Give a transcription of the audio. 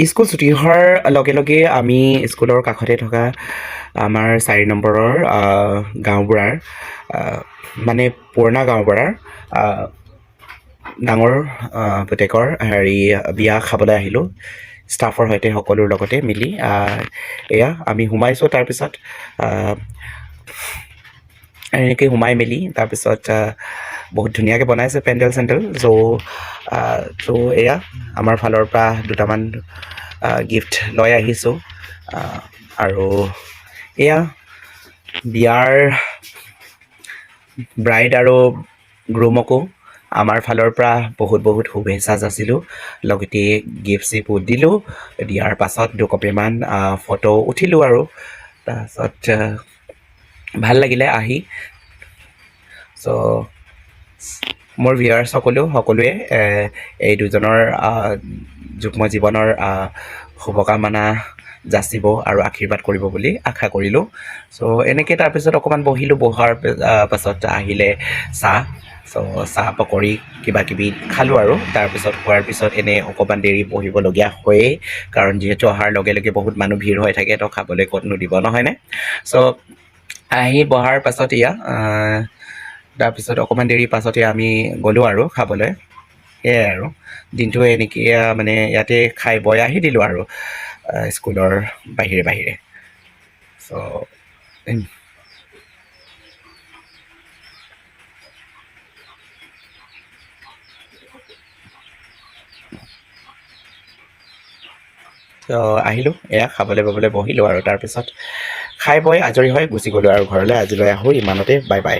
School ছুটি হোৱাৰ লগে লগে আমি স্কুলৰ কাষতে থকা আমাৰ 4 নম্বৰৰ গাঁওবুঢ়াৰ মানে পুৰণা গাঁওবুঢ়াৰ ডাঙৰ পুতেকৰ বিয়া খাবলৈ আহিলোঁ ষ্টাফৰ সৈতে সকলোৰ লগতে মিলি। এয়া আমি সোমাইছোঁ। তাৰপিছত এনেকৈ সোমাই মেলি তাৰপিছত বহুত ধুনীয়াকৈ বনাইছে পেণ্ডেল চেণ্ডেল। চ' এয়া আমাৰ ফালৰ পৰা দুটামান গিফ্ট লৈ আহিছোঁ। আৰু এয়া বিয়াৰ ব্ৰাইড আৰু গ্ৰুমকো আমাৰ ফালৰ পৰা বহুত বহুত শুভেচ্ছা যাচিলোঁ। লগতে গিফ্ট চিফ্ট দিলোঁ। দিয়াৰ পাছত দুকপিমান ফটো উঠিলোঁ আৰু তাৰপাছত ভাল লাগিলে আহি। চ' মোৰ সকলোৱে এই দুজনৰ যুগ্ম জীৱনৰ শুভকামনা যাচিব আৰু আশীৰ্বাদ কৰিব বুলি আশা কৰিলোঁ। চ' এনেকৈ তাৰপিছত অকণমান বহিলোঁ। বহাৰ পাছত আহিলে চাহ। চ' চাহ পকৰি কিবা কিবি খালোঁ আৰু তাৰপিছত খোৱাৰ পিছত এনেই অকণমান দেৰি বহিবলগীয়া হয়েই, কাৰণ যিহেতু অহাৰ লগে লগে বহুত মানুহ ভিৰ হৈ থাকে, তো খাবলৈ ক'তনো দিব, নহয়নে? চ' আহি বহাৰ পাছত তাৰপিছত অকণমান দেৰি পাছতে আমি গ'লোঁ আৰু খাবলৈ। সেয়াই আৰু দিনটো এনেকৈ মানে ইয়াতে খাই বৈ আহি দিলোঁ আৰু স্কুলৰ বাহিৰে বাহিৰে। চ' আহিলোঁ, এয়া খাবলৈ ববলৈ বহিলোঁ আৰু তাৰপিছত খাই বৈ আজৰি হৈ গুচি গ'লোঁ আৰু ঘৰলৈ। আজিলৈ আহোঁ ইমানতে, বাই বাই।